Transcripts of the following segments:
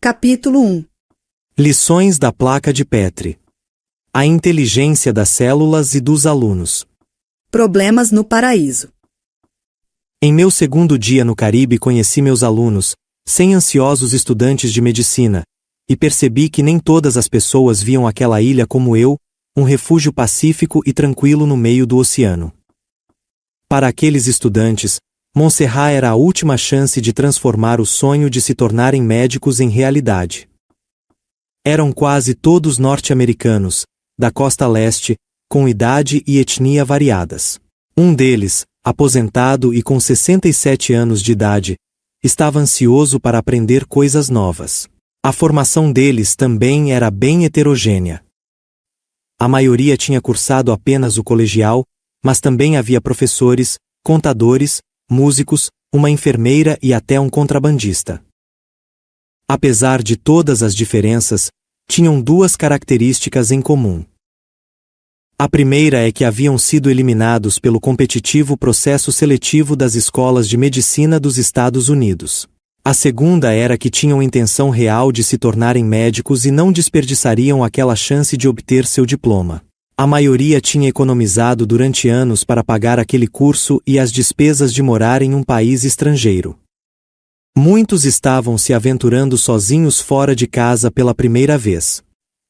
Capítulo 1. Lições da placa de Petri. A inteligência das células e dos alunos. Problemas no paraíso. Em meu segundo dia no Caribe conheci meus alunos, 100 ansiosos estudantes de medicina, e percebi que nem todas as pessoas viam aquela ilha como eu, um refúgio pacífico e tranquilo no meio do oceano. Para aqueles estudantes, Montserrat era a última chance de transformar o sonho de se tornarem médicos em realidade. Eram quase todos norte-americanos, da costa leste, com idade e etnia variadas. Um deles, aposentado e com 67 anos de idade, estava ansioso para aprender coisas novas. A formação deles também era bem heterogênea. A maioria tinha cursado apenas o colegial, mas também havia professores, contadores, músicos, uma enfermeira e até um contrabandista. Apesar de todas as diferenças, tinham duas características em comum. A primeira é que haviam sido eliminados pelo competitivo processo seletivo das escolas de medicina dos Estados Unidos. A segunda era que tinham intenção real de se tornarem médicos e não desperdiçariam aquela chance de obter seu diploma. A maioria tinha economizado durante anos para pagar aquele curso e as despesas de morar em um país estrangeiro. Muitos estavam se aventurando sozinhos fora de casa pela primeira vez,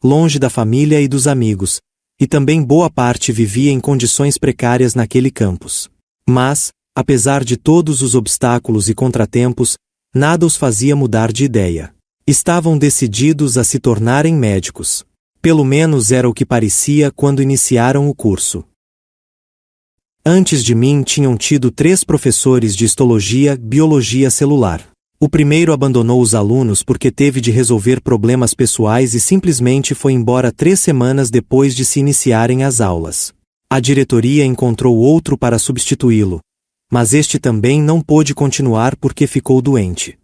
longe da família e dos amigos, e também boa parte vivia em condições precárias naquele campus. Mas, apesar de todos os obstáculos e contratempos, nada os fazia mudar de ideia. Estavam decididos a se tornarem médicos. Pelo menos era o que parecia quando iniciaram o curso. Antes de mim tinham tido 3 professores de histologia, biologia celular. O primeiro abandonou os alunos porque teve de resolver problemas pessoais e simplesmente foi embora 3 semanas depois de se iniciarem as aulas. A diretoria encontrou outro para substituí-lo, mas este também não pôde continuar porque ficou doente.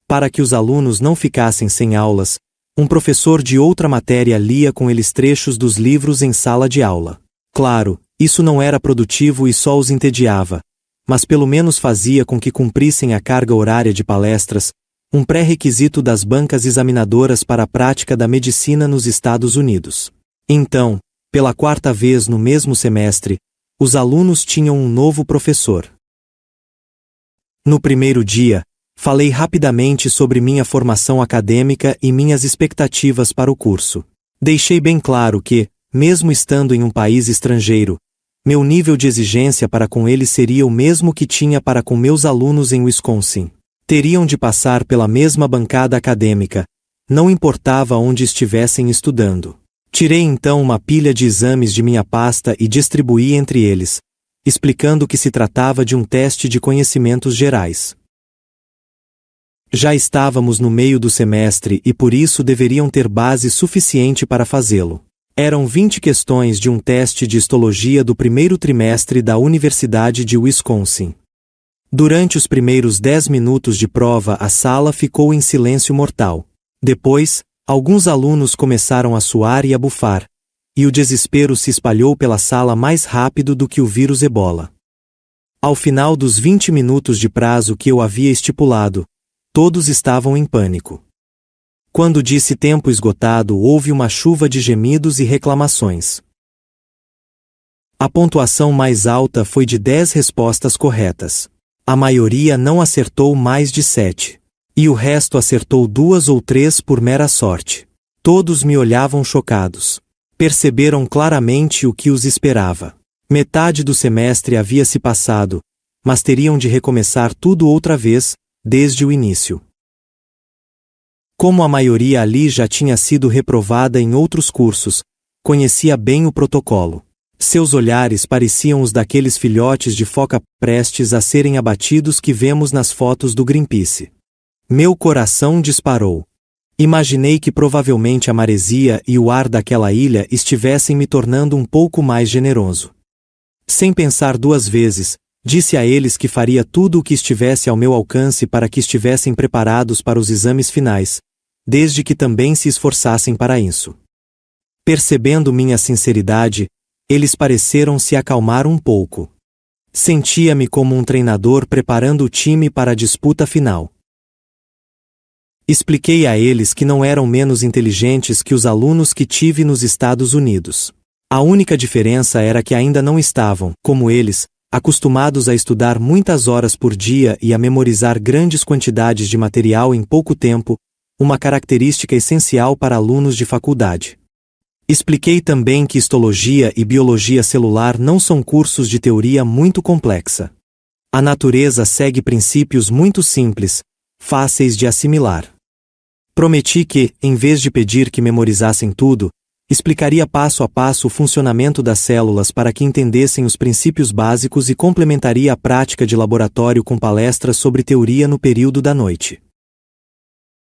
Para que os alunos não ficassem sem aulas, um professor de outra matéria lia com eles trechos dos livros em sala de aula. Claro, isso não era produtivo e só os entediava, mas pelo menos fazia com que cumprissem a carga horária de palestras, um pré-requisito das bancas examinadoras para a prática da medicina nos Estados Unidos. Então, pela 4ª vez no mesmo semestre, os alunos tinham um novo professor. No primeiro dia, falei rapidamente sobre minha formação acadêmica e minhas expectativas para o curso. Deixei bem claro que, mesmo estando em um país estrangeiro, meu nível de exigência para com eles seria o mesmo que tinha para com meus alunos em Wisconsin. Teriam de passar pela mesma bancada acadêmica, não importava onde estivessem estudando. Tirei então uma pilha de exames de minha pasta e distribuí entre eles, explicando que se tratava de um teste de conhecimentos gerais. Já estávamos no meio do semestre e por isso deveriam ter base suficiente para fazê-lo. Eram 20 questões de um teste de histologia do primeiro trimestre da Universidade de Wisconsin. Durante os primeiros 10 minutos de prova a sala ficou em silêncio mortal. Depois, alguns alunos começaram a suar e a bufar, e o desespero se espalhou pela sala mais rápido do que o vírus Ebola. Ao final dos 20 minutos de prazo que eu havia estipulado, todos estavam em pânico. Quando disse tempo esgotado, houve uma chuva de gemidos e reclamações. A pontuação mais alta foi de 10 respostas corretas. A maioria não acertou mais de 7. E o resto acertou 2 ou 3 por mera sorte. Todos me olhavam chocados. Perceberam claramente o que os esperava. Metade do semestre havia se passado, mas teriam de recomeçar tudo outra vez, desde o início. Como a maioria ali já tinha sido reprovada em outros cursos, conhecia bem o protocolo. Seus olhares pareciam os daqueles filhotes de foca prestes a serem abatidos que vemos nas fotos do Greenpeace. Meu coração disparou. Imaginei que provavelmente a maresia e o ar daquela ilha estivessem me tornando um pouco mais generoso. Sem pensar 2 vezes, disse a eles que faria tudo o que estivesse ao meu alcance para que estivessem preparados para os exames finais, desde que também se esforçassem para isso. Percebendo minha sinceridade, eles pareceram se acalmar um pouco. Sentia-me como um treinador preparando o time para a disputa final. Expliquei a eles que não eram menos inteligentes que os alunos que tive nos Estados Unidos. A única diferença era que ainda não estavam, como eles, acostumados a estudar muitas horas por dia e a memorizar grandes quantidades de material em pouco tempo, uma característica essencial para alunos de faculdade. Expliquei também que histologia e biologia celular não são cursos de teoria muito complexa. A natureza segue princípios muito simples, fáceis de assimilar. Prometi que, em vez de pedir que memorizassem tudo, explicaria passo a passo o funcionamento das células para que entendessem os princípios básicos e complementaria a prática de laboratório com palestras sobre teoria no período da noite.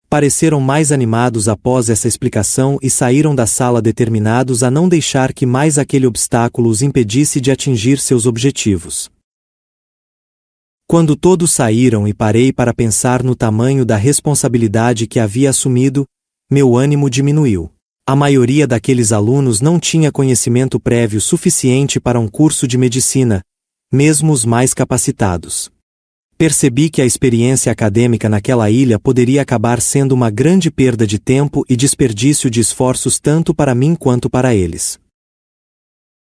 Pareceram mais animados após essa explicação e saíram da sala determinados a não deixar que mais aquele obstáculo os impedisse de atingir seus objetivos. Quando todos saíram e parei para pensar no tamanho da responsabilidade que havia assumido, meu ânimo diminuiu. A maioria daqueles alunos não tinha conhecimento prévio suficiente para um curso de medicina, mesmo os mais capacitados. Percebi que a experiência acadêmica naquela ilha poderia acabar sendo uma grande perda de tempo e desperdício de esforços tanto para mim quanto para eles.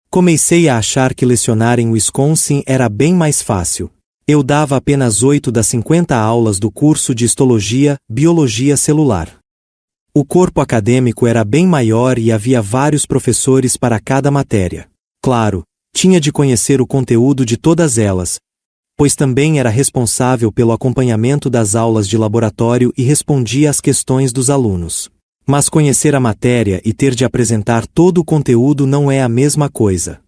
Comecei a achar que lecionar em Wisconsin era bem mais fácil. Eu dava apenas 8 das 50 aulas do curso de histologia, biologia celular. O corpo acadêmico era bem maior e havia vários professores para cada matéria. Claro, tinha de conhecer o conteúdo de todas elas, pois também era responsável pelo acompanhamento das aulas de laboratório e respondia às questões dos alunos. Mas conhecer a matéria e ter de apresentar todo o conteúdo não é a mesma coisa.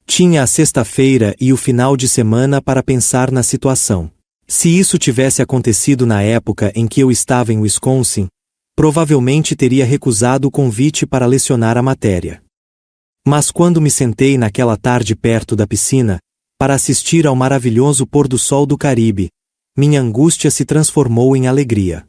Tinha a sexta-feira e o final de semana para pensar na situação. Se isso tivesse acontecido na época em que eu estava em Wisconsin, provavelmente teria recusado o convite para lecionar a matéria. Mas quando me sentei naquela tarde perto da piscina, para assistir ao maravilhoso pôr do sol do Caribe, minha angústia se transformou em alegria.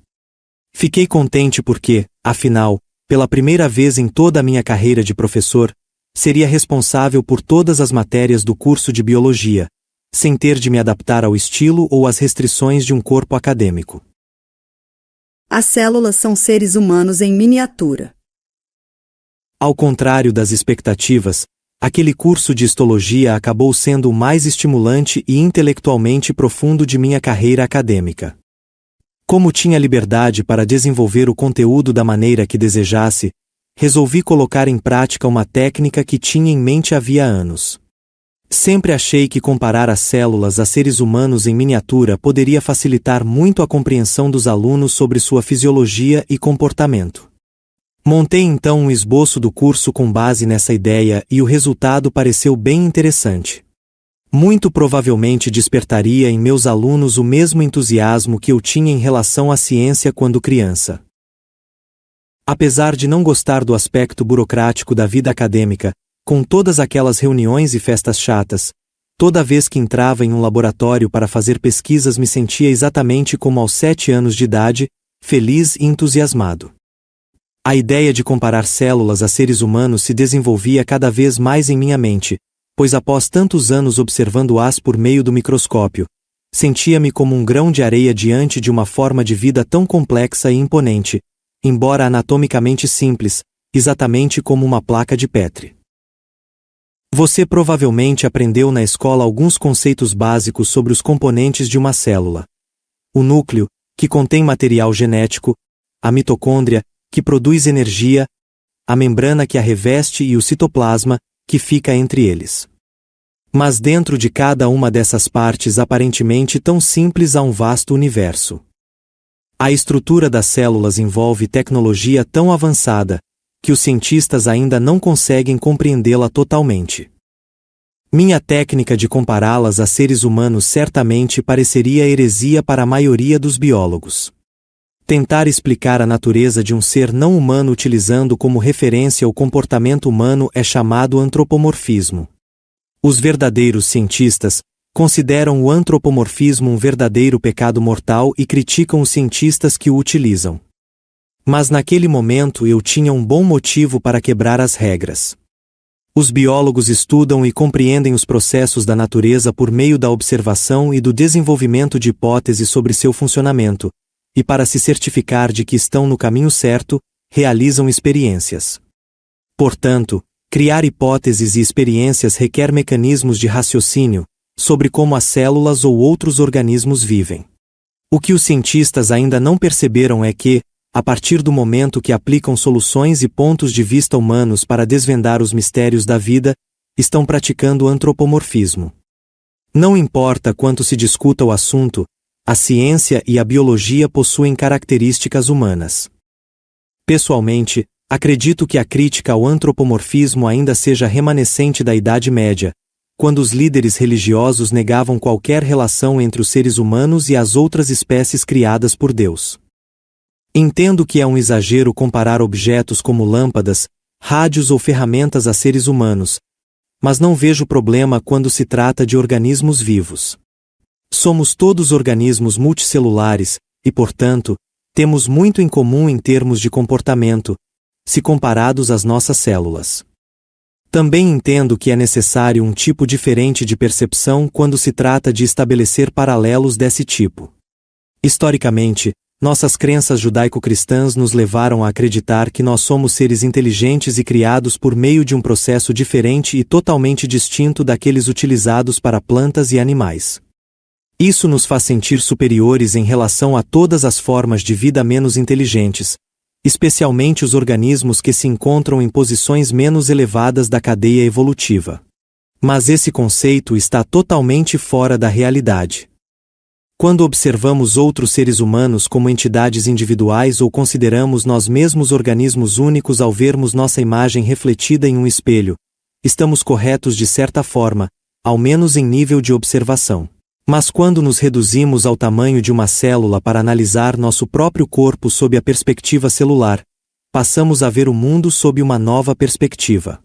Fiquei contente porque, afinal, pela primeira vez em toda a minha carreira de professor, seria responsável por todas as matérias do curso de biologia, sem ter de me adaptar ao estilo ou às restrições de um corpo acadêmico. As células são seres humanos em miniatura. Ao contrário das expectativas, aquele curso de histologia acabou sendo o mais estimulante e intelectualmente profundo de minha carreira acadêmica. Como tinha liberdade para desenvolver o conteúdo da maneira que desejasse, resolvi colocar em prática uma técnica que tinha em mente havia anos. Sempre achei que comparar as células a seres humanos em miniatura poderia facilitar muito a compreensão dos alunos sobre sua fisiologia e comportamento. Montei então um esboço do curso com base nessa ideia e o resultado pareceu bem interessante. Muito provavelmente despertaria em meus alunos o mesmo entusiasmo que eu tinha em relação à ciência quando criança. Apesar de não gostar do aspecto burocrático da vida acadêmica, com todas aquelas reuniões e festas chatas, toda vez que entrava em um laboratório para fazer pesquisas me sentia exatamente como aos 7 anos de idade, feliz e entusiasmado. A ideia de comparar células a seres humanos se desenvolvia cada vez mais em minha mente, pois após tantos anos observando-as por meio do microscópio, sentia-me como um grão de areia diante de uma forma de vida tão complexa e imponente, embora anatomicamente simples, exatamente como uma placa de Petri. Você provavelmente aprendeu na escola alguns conceitos básicos sobre os componentes de uma célula. O núcleo, que contém material genético, a mitocôndria, que produz energia, a membrana que a reveste e o citoplasma, que fica entre eles. Mas dentro de cada uma dessas partes aparentemente tão simples há um vasto universo. A estrutura das células envolve tecnologia tão avançada, que os cientistas ainda não conseguem compreendê-la totalmente. Minha técnica de compará-las a seres humanos certamente pareceria heresia para a maioria dos biólogos. Tentar explicar a natureza de um ser não humano utilizando como referência o comportamento humano é chamado antropomorfismo. Os verdadeiros cientistas consideram o antropomorfismo um verdadeiro pecado mortal e criticam os cientistas que o utilizam. Mas naquele momento eu tinha um bom motivo para quebrar as regras. Os biólogos estudam e compreendem os processos da natureza por meio da observação e do desenvolvimento de hipóteses sobre seu funcionamento, e para se certificar de que estão no caminho certo, realizam experiências. Portanto, criar hipóteses e experiências requer mecanismos de raciocínio sobre como as células ou outros organismos vivem. O que os cientistas ainda não perceberam é que, a partir do momento que aplicam soluções e pontos de vista humanos para desvendar os mistérios da vida, estão praticando antropomorfismo. Não importa quanto se discuta o assunto, a ciência e a biologia possuem características humanas. Pessoalmente, acredito que a crítica ao antropomorfismo ainda seja remanescente da Idade Média, quando os líderes religiosos negavam qualquer relação entre os seres humanos e as outras espécies criadas por Deus. Entendo que é um exagero comparar objetos como lâmpadas, rádios ou ferramentas a seres humanos, mas não vejo problema quando se trata de organismos vivos. Somos todos organismos multicelulares, e portanto, temos muito em comum em termos de comportamento, se comparados às nossas células. Também entendo que é necessário um tipo diferente de percepção quando se trata de estabelecer paralelos desse tipo. Historicamente, nossas crenças judaico-cristãs nos levaram a acreditar que nós somos seres inteligentes e criados por meio de um processo diferente e totalmente distinto daqueles utilizados para plantas e animais. Isso nos faz sentir superiores em relação a todas as formas de vida menos inteligentes, especialmente os organismos que se encontram em posições menos elevadas da cadeia evolutiva. Mas esse conceito está totalmente fora da realidade. Quando observamos outros seres humanos como entidades individuais ou consideramos nós mesmos organismos únicos ao vermos nossa imagem refletida em um espelho, estamos corretos de certa forma, ao menos em nível de observação. Mas quando nos reduzimos ao tamanho de uma célula para analisar nosso próprio corpo sob a perspectiva celular, passamos a ver o mundo sob uma nova perspectiva.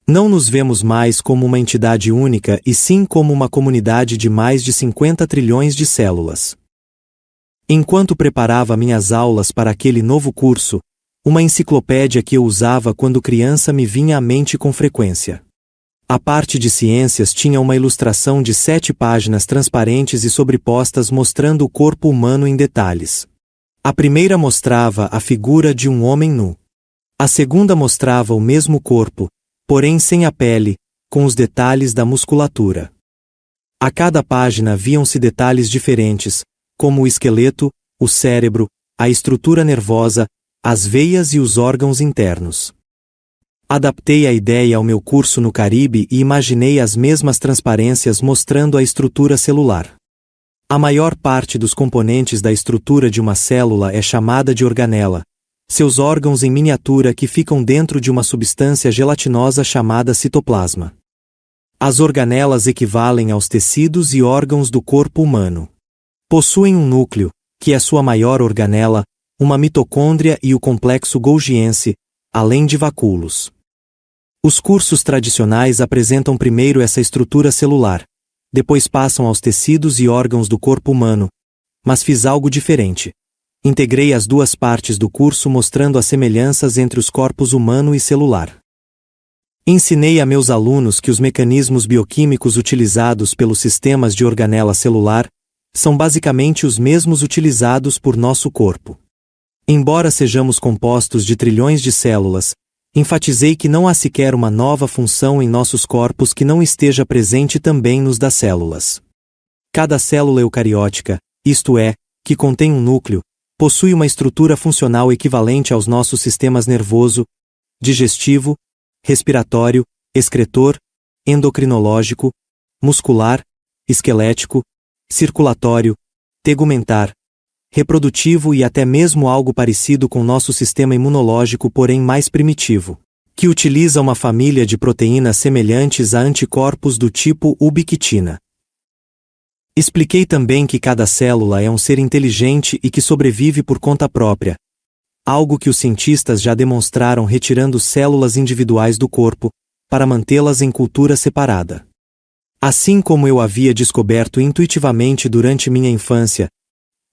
Não nos vemos mais como uma entidade única e sim como uma comunidade de mais de 50 trilhões de células. Enquanto preparava minhas aulas para aquele novo curso, uma enciclopédia que eu usava quando criança me vinha à mente com frequência. A parte de ciências tinha uma ilustração de 7 páginas transparentes e sobrepostas mostrando o corpo humano em detalhes. A primeira mostrava a figura de um homem nu. A segunda mostrava o mesmo corpo, porém sem a pele, com os detalhes da musculatura. A cada página viam-se detalhes diferentes, como o esqueleto, o cérebro, a estrutura nervosa, as veias e os órgãos internos. Adaptei a ideia ao meu curso no Caribe e imaginei as mesmas transparências mostrando a estrutura celular. A maior parte dos componentes da estrutura de uma célula é chamada de organela, seus órgãos em miniatura que ficam dentro de uma substância gelatinosa chamada citoplasma. As organelas equivalem aos tecidos e órgãos do corpo humano. Possuem um núcleo, que é sua maior organela, uma mitocôndria e o complexo golgiense, além de vacúolos. Os cursos tradicionais apresentam primeiro essa estrutura celular, depois passam aos tecidos e órgãos do corpo humano, mas fiz algo diferente. Integrei as duas partes do curso mostrando as semelhanças entre os corpos humano e celular. Ensinei a meus alunos que os mecanismos bioquímicos utilizados pelos sistemas de organela celular são basicamente os mesmos utilizados por nosso corpo. Embora sejamos compostos de trilhões de células, enfatizei que não há sequer uma nova função em nossos corpos que não esteja presente também nos das células. Cada célula eucariótica, isto é, que contém um núcleo, possui uma estrutura funcional equivalente aos nossos sistemas nervoso, digestivo, respiratório, excretor, endocrinológico, muscular, esquelético, circulatório, tegumentar, reprodutivo e até mesmo algo parecido com nosso sistema imunológico, porém mais primitivo, que utiliza uma família de proteínas semelhantes a anticorpos do tipo ubiquitina. Expliquei também que cada célula é um ser inteligente e que sobrevive por conta própria, algo que os cientistas já demonstraram retirando células individuais do corpo, para mantê-las em cultura separada. Assim como eu havia descoberto intuitivamente durante minha infância,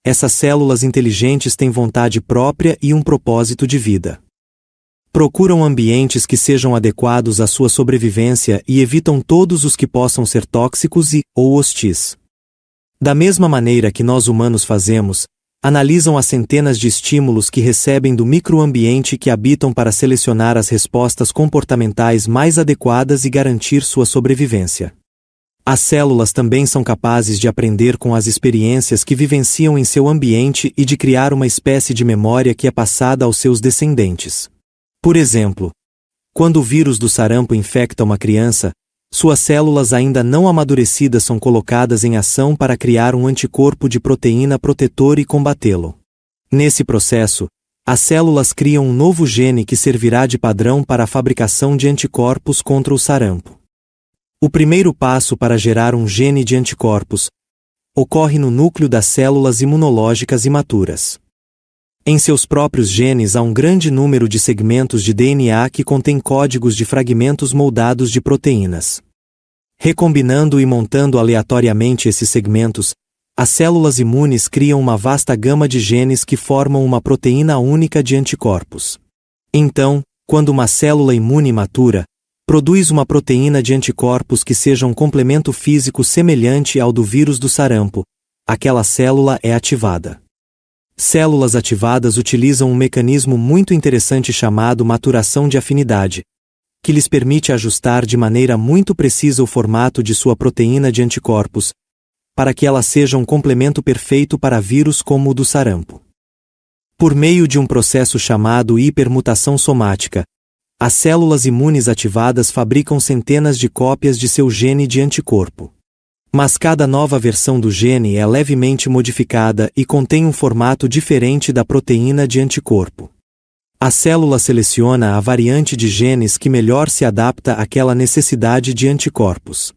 essas células inteligentes têm vontade própria e um propósito de vida. Procuram ambientes que sejam adequados à sua sobrevivência e evitam todos os que possam ser tóxicos ou hostis. Da mesma maneira que nós humanos fazemos, analisam as centenas de estímulos que recebem do microambiente que habitam para selecionar as respostas comportamentais mais adequadas e garantir sua sobrevivência. As células também são capazes de aprender com as experiências que vivenciam em seu ambiente e de criar uma espécie de memória que é passada aos seus descendentes. Por exemplo, quando o vírus do sarampo infecta uma criança, suas células ainda não amadurecidas são colocadas em ação para criar um anticorpo de proteína protetor e combatê-lo. Nesse processo, as células criam um novo gene que servirá de padrão para a fabricação de anticorpos contra o sarampo. O primeiro passo para gerar um gene de anticorpos ocorre no núcleo das células imunológicas imaturas. Em seus próprios genes há um grande número de segmentos de DNA que contêm códigos de fragmentos moldados de proteínas. Recombinando e montando aleatoriamente esses segmentos, as células imunes criam uma vasta gama de genes que formam uma proteína única de anticorpos. Então, quando uma célula imune matura, produz uma proteína de anticorpos que seja um complemento físico semelhante ao do vírus do sarampo, aquela célula é ativada. Células ativadas utilizam um mecanismo muito interessante chamado maturação de afinidade, que lhes permite ajustar de maneira muito precisa o formato de sua proteína de anticorpos, para que ela seja um complemento perfeito para vírus como o do sarampo. Por meio de um processo chamado hipermutação somática, as células imunes ativadas fabricam centenas de cópias de seu gene de anticorpo. Mas cada nova versão do gene é levemente modificada e contém um formato diferente da proteína de anticorpo. A célula seleciona a variante de genes que melhor se adapta àquela necessidade de anticorpos.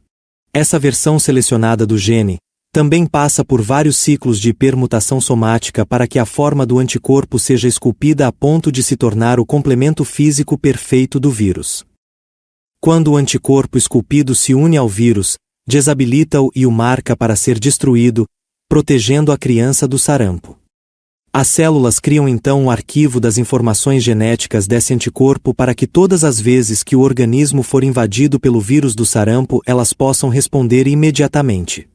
Essa versão selecionada do gene também passa por vários ciclos de hipermutação somática para que a forma do anticorpo seja esculpida a ponto de se tornar o complemento físico perfeito do vírus. Quando o anticorpo esculpido se une ao vírus, desabilita-o e o marca para ser destruído, protegendo a criança do sarampo. As células criam então um arquivo das informações genéticas desse anticorpo para que todas as vezes que o organismo for invadido pelo vírus do sarampo elas possam responder imediatamente.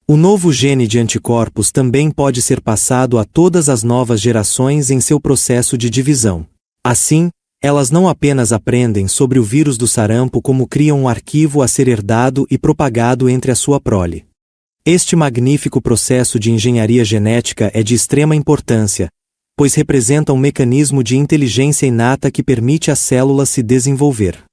O novo gene de anticorpos também pode ser passado a todas as novas gerações em seu processo de divisão. Assim, elas não apenas aprendem sobre o vírus do sarampo como criam um arquivo a ser herdado e propagado entre a sua prole. Este magnífico processo de engenharia genética é de extrema importância, pois representa um mecanismo de inteligência inata que permite às células se desenvolver.